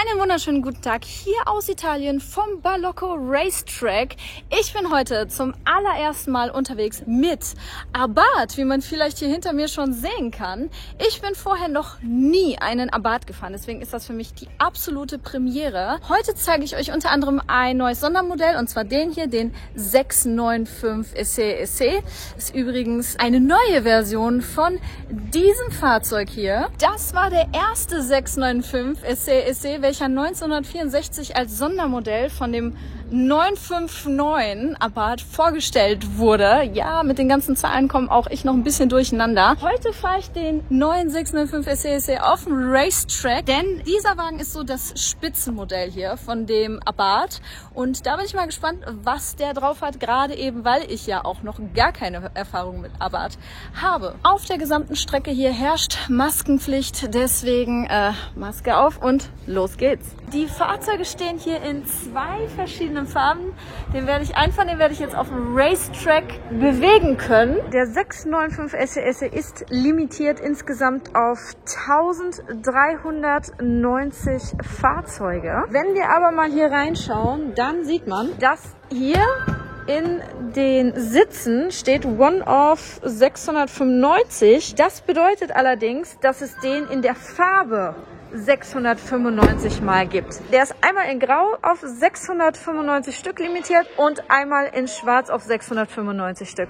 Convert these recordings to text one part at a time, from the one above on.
Einen wunderschönen guten Tag hier aus Italien vom Ballocco Racetrack. Ich bin heute zum allerersten Mal unterwegs mit Abarth, wie man vielleicht hier hinter mir schon sehen kann. Ich bin vorher noch nie einen Abarth gefahren, deswegen ist das für mich die absolute Premiere. Heute zeige ich euch unter anderem ein neues Sondermodell und zwar den hier, den 695 SE. Ist übrigens eine neue Version von diesem Fahrzeug hier. Das war der erste 695 SE, welcher 1964 als Sondermodell von dem 959 Abarth vorgestellt wurde. Ja, mit den ganzen Zahlen komme auch ich noch ein bisschen durcheinander. Heute fahre ich den neuen 695 SE auf dem Racetrack, denn dieser Wagen ist so das Spitzenmodell hier von dem Abarth. Und da bin ich mal gespannt, was der drauf hat, gerade eben, weil ich ja auch noch gar keine Erfahrung mit Abarth habe. Auf der gesamten Strecke hier herrscht Maskenpflicht, deswegen Maske auf und los geht's. Die Fahrzeuge stehen hier in zwei verschiedenen Farben. Einen von denen werde ich jetzt auf dem Racetrack bewegen können. Der 695 SE ist limitiert insgesamt auf 1390 Fahrzeuge. Wenn wir aber mal hier reinschauen, dann sieht man, dass hier in den Sitzen steht One of 695. Das bedeutet allerdings, dass es den in der Farbe 695 Mal gibt. Der ist einmal in Grau auf 695 Stück limitiert und einmal in Schwarz auf 695 Stück.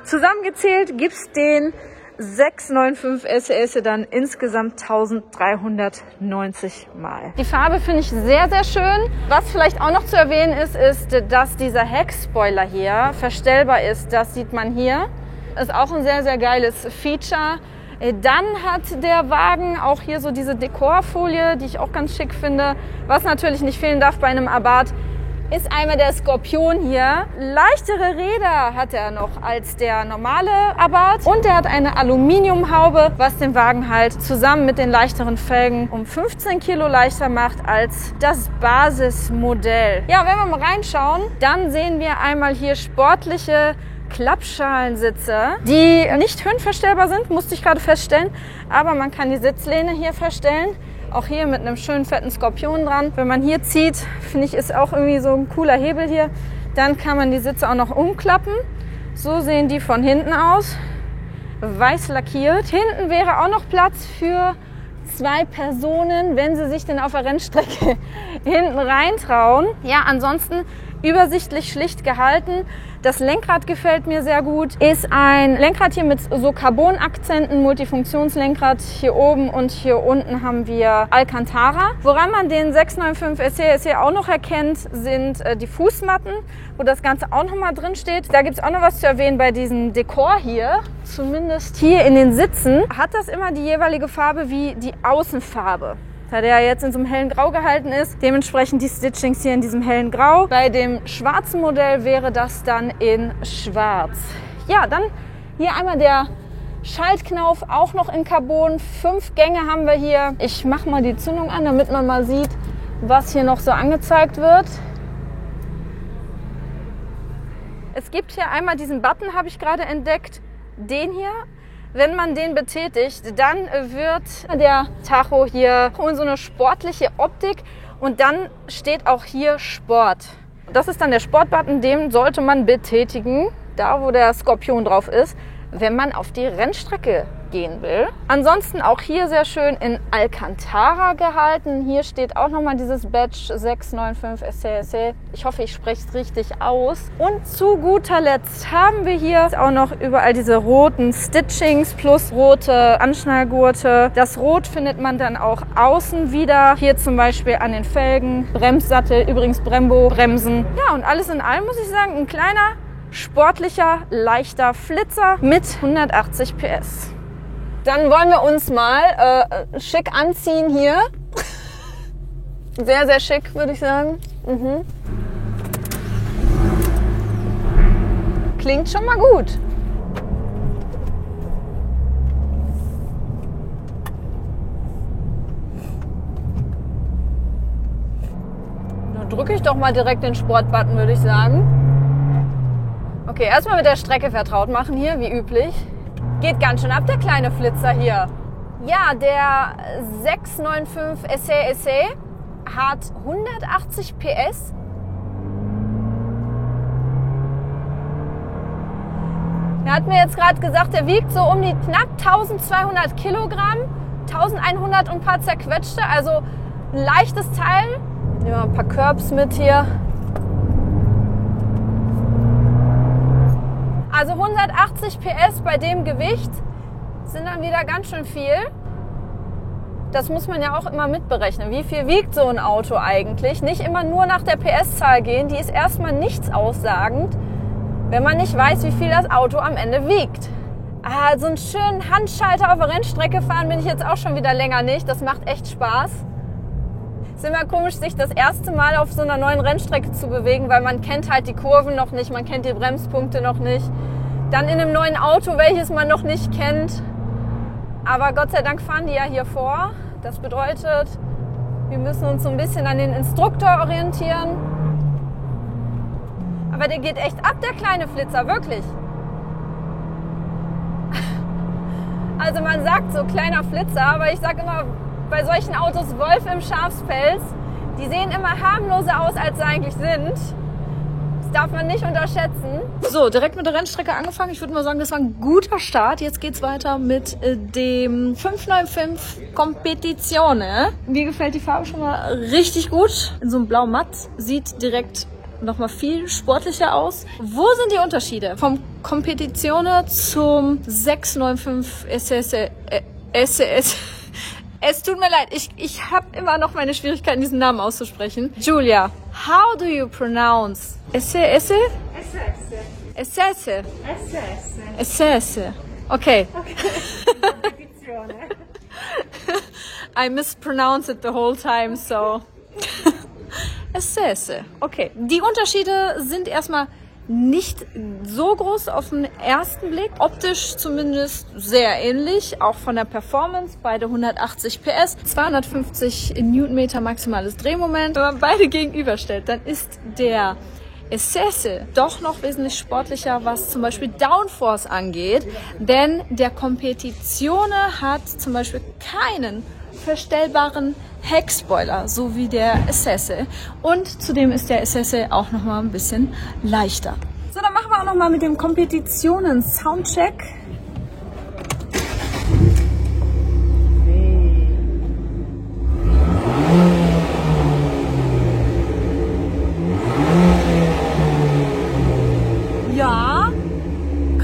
Zusammengezählt gibt es den 695 SE dann insgesamt 1390 Mal. Die Farbe finde ich sehr, sehr schön. Was vielleicht auch noch zu erwähnen ist, dass dieser Heckspoiler hier verstellbar ist. Das sieht man hier. Ist auch ein sehr, sehr geiles Feature. Dann hat der Wagen auch hier so diese Dekorfolie, die ich auch ganz schick finde. Was natürlich nicht fehlen darf bei einem Abarth, ist einmal der Skorpion hier. Leichtere Räder hat er noch als der normale Abarth. Und er hat eine Aluminiumhaube, was den Wagen halt zusammen mit den leichteren Felgen um 15 Kilo leichter macht als das Basismodell. Ja, wenn wir mal reinschauen, dann sehen wir einmal hier sportliche Klappschalensitze, die nicht höhenverstellbar sind, musste ich gerade feststellen, aber man kann die Sitzlehne hier verstellen, auch hier mit einem schönen fetten Skorpion dran. Wenn man hier zieht, finde ich, ist auch irgendwie so ein cooler Hebel hier. Dann kann man die Sitze auch noch umklappen. So sehen die von hinten aus, weiß lackiert. Hinten wäre auch noch Platz für zwei Personen, wenn sie sich denn auf der Rennstrecke hinten reintrauen. Ja, ansonsten übersichtlich schlicht gehalten. Das Lenkrad gefällt mir sehr gut. Ist ein Lenkrad hier mit so Carbon-Akzenten, Multifunktionslenkrad. Hier oben und hier unten haben wir Alcantara. Woran man den 695 SE auch noch erkennt, sind die Fußmatten, wo das Ganze auch noch mal drin steht. Da gibt es auch noch was zu erwähnen bei diesem Dekor hier. Zumindest hier in den Sitzen hat das immer die jeweilige Farbe wie die Außenfarbe. Da der jetzt in so einem hellen Grau gehalten ist, dementsprechend die Stitchings hier in diesem hellen Grau. Bei dem schwarzen Modell wäre das dann in schwarz. Ja, dann hier einmal der Schaltknauf, auch noch in Carbon. 5 Gänge haben wir hier. Ich mache mal die Zündung an, damit man mal sieht, was hier noch so angezeigt wird. Es gibt hier einmal diesen Button, habe ich gerade entdeckt, den hier. Wenn man den betätigt, dann wird der Tacho hier in so eine sportliche Optik und dann steht auch hier Sport. Das ist dann der Sportbutton, den sollte man betätigen, da wo der Skorpion drauf ist, wenn man auf die Rennstrecke gehen will. Ansonsten auch hier sehr schön in Alcantara gehalten. Hier steht auch nochmal dieses Badge 695 SE. Ich hoffe, ich spreche es richtig aus. Und zu guter Letzt haben wir hier auch noch überall diese roten Stitchings plus rote Anschnallgurte. Das Rot findet man dann auch außen wieder. Hier zum Beispiel an den Felgen, Bremssattel, übrigens Brembo, Bremsen. Ja, und alles in allem muss ich sagen, ein kleiner, sportlicher, leichter Flitzer mit 180 PS. Dann wollen wir uns mal schick anziehen hier. Sehr, sehr schick, würde ich sagen. Klingt schon mal gut. Dann drücke ich doch mal direkt den Sportbutton, würde ich sagen. Okay, erstmal mit der Strecke vertraut machen hier, wie üblich. Geht ganz schön ab, der kleine Flitzer hier. Ja, der 695 SE hat 180 PS. Er hat mir jetzt gerade gesagt, er wiegt so um die knapp 1200 Kilogramm, 1100 und ein paar zerquetschte, also ein leichtes Teil. Nehmen wir ein paar Curbs mit hier. Also 180 PS bei dem Gewicht sind dann wieder ganz schön viel. Das muss man ja auch immer mitberechnen. Wie viel wiegt so ein Auto eigentlich? Nicht immer nur nach der PS-Zahl gehen, die ist erstmal nichts aussagend, wenn man nicht weiß, wie viel das Auto am Ende wiegt. So einen schönen Handschalter auf der Rennstrecke fahren bin ich jetzt auch schon wieder länger nicht. Das macht echt Spaß. Ist immer komisch, sich das erste Mal auf so einer neuen Rennstrecke zu bewegen, weil man kennt halt die Kurven noch nicht, man kennt die Bremspunkte noch nicht. Dann in einem neuen Auto, welches man noch nicht kennt. Aber Gott sei Dank fahren die ja hier vor. Das bedeutet, wir müssen uns so ein bisschen an den Instruktor orientieren. Aber der geht echt ab, der kleine Flitzer, wirklich. Also man sagt so kleiner Flitzer, aber ich sage immer, bei solchen Autos Wolf im Schafspelz, die sehen immer harmloser aus, als sie eigentlich sind. Das darf man nicht unterschätzen. So, direkt mit der Rennstrecke angefangen. Ich würde mal sagen, das war ein guter Start. Jetzt geht es weiter mit dem 595 Competizione. Mir gefällt die Farbe schon mal richtig gut. In so einem blau matt. Sieht direkt nochmal viel sportlicher aus. Wo sind die Unterschiede vom Competizione zum 695 SS? Es tut mir leid, ich habe immer noch meine Schwierigkeiten, diesen Namen auszusprechen. Julia, how do you pronounce SS? SS. SS. Okay. I mispronounce it the whole time, so. SS. Okay. Die Unterschiede sind erstmal nicht so groß auf den ersten Blick. Optisch zumindest sehr ähnlich, auch von der Performance. Beide 180 PS, 250 Newtonmeter maximales Drehmoment. Wenn man beide gegenüberstellt, dann ist der SS doch noch wesentlich sportlicher, was zum Beispiel Downforce angeht. Denn der Competizione hat zum Beispiel keinen verstellbaren Heckspoiler, so wie der SS. Und zudem ist der SS auch noch mal ein bisschen leichter. So, dann machen wir auch noch mal mit dem Competizione einen Soundcheck. Ja,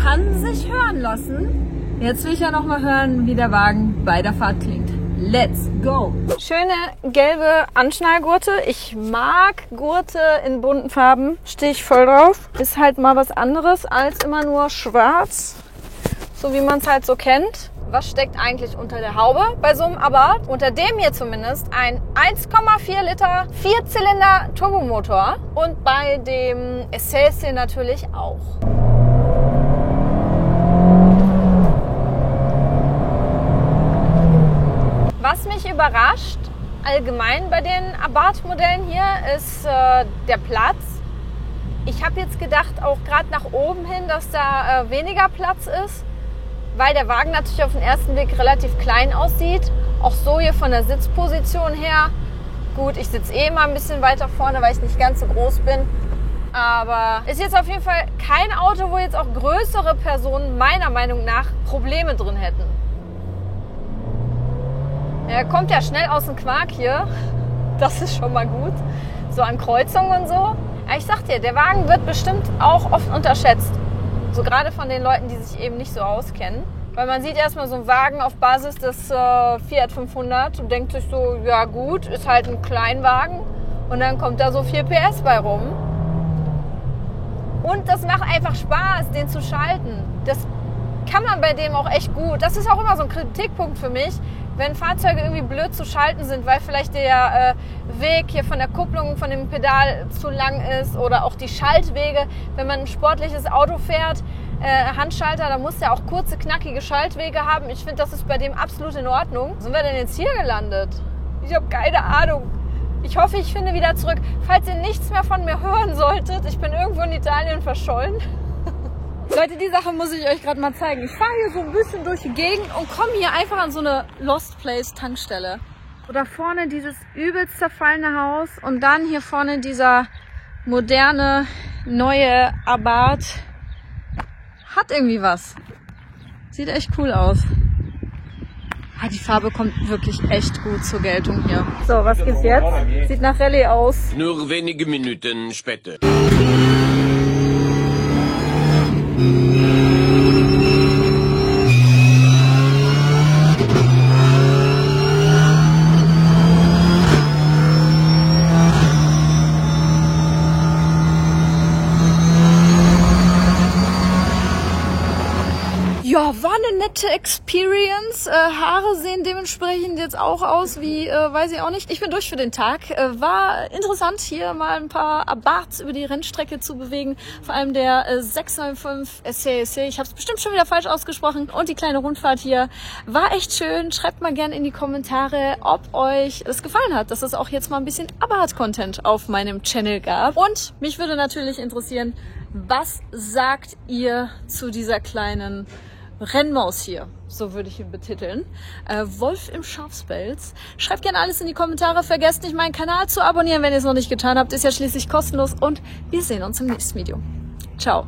kann sich hören lassen. Jetzt will ich ja noch mal hören, wie der Wagen bei der Fahrt klingt. Let's go! Schöne gelbe Anschnallgurte. Ich mag Gurte in bunten Farben. Stehe ich voll drauf. Ist halt mal was anderes als immer nur schwarz. So wie man es halt so kennt. Was steckt eigentlich unter der Haube bei so einem Abarth? Unter dem hier zumindest ein 1,4 Liter 4-Zylinder Turbomotor. Und bei dem SS natürlich auch. Was mich überrascht, allgemein bei den Abarth-Modellen hier, ist der Platz. Ich habe jetzt gedacht, auch gerade nach oben hin, dass da weniger Platz ist, weil der Wagen natürlich auf den ersten Blick relativ klein aussieht. Auch so hier von der Sitzposition her. Gut, ich sitze eh mal ein bisschen weiter vorne, weil ich nicht ganz so groß bin. Aber ist jetzt auf jeden Fall kein Auto, wo jetzt auch größere Personen meiner Meinung nach Probleme drin hätten. Er kommt ja schnell aus dem Quark hier. Das ist schon mal gut. So an Kreuzungen und so. Ja, ich sag dir, der Wagen wird bestimmt auch oft unterschätzt. So gerade von den Leuten, die sich eben nicht so auskennen. Weil man sieht erstmal so einen Wagen auf Basis des Fiat 500 und denkt sich so, ja gut, ist halt ein Kleinwagen. Und dann kommt da so 4 PS bei rum. Und das macht einfach Spaß, den zu schalten. Das kann man bei dem auch echt gut. Das ist auch immer so ein Kritikpunkt für mich, wenn Fahrzeuge irgendwie blöd zu schalten sind, weil vielleicht der Weg hier von der Kupplung, von dem Pedal zu lang ist oder auch die Schaltwege. Wenn man ein sportliches Auto fährt, Handschalter, da muss der auch kurze, knackige Schaltwege haben. Ich finde, das ist bei dem absolut in Ordnung. Wo sind wir denn jetzt hier gelandet? Ich habe keine Ahnung. Ich hoffe, ich finde wieder zurück. Falls ihr nichts mehr von mir hören solltet, ich bin irgendwo in Italien verschollen. Leute, die Sache muss ich euch gerade mal zeigen. Ich fahre hier so ein bisschen durch die Gegend und komme hier einfach an so eine Lost Place Tankstelle. Da vorne dieses übelst zerfallene Haus und dann hier vorne dieser moderne, neue Abarth. Hat irgendwie was. Sieht echt cool aus. Ja, die Farbe kommt wirklich echt gut zur Geltung hier. So, was gibt's jetzt? Sieht nach Rallye aus. Nur wenige Minuten später. Ja, war eine nette Experience. Haare sehen dementsprechend jetzt auch aus wie, weiß ich auch nicht. Ich bin durch für den Tag. War interessant, hier mal ein paar Abarths über die Rennstrecke zu bewegen. Vor allem der 695 SCSC. Ich habe es bestimmt schon wieder falsch ausgesprochen. Und die kleine Rundfahrt hier war echt schön. Schreibt mal gerne in die Kommentare, ob euch das gefallen hat, dass es auch jetzt mal ein bisschen Abarth-Content auf meinem Channel gab. Und mich würde natürlich interessieren, was sagt ihr zu dieser kleinen Rennmaus hier, so würde ich ihn betiteln. Wolf im Schafspelz. Schreibt gerne alles in die Kommentare. Vergesst nicht, meinen Kanal zu abonnieren, wenn ihr es noch nicht getan habt. Ist ja schließlich kostenlos. Und wir sehen uns im nächsten Video. Ciao.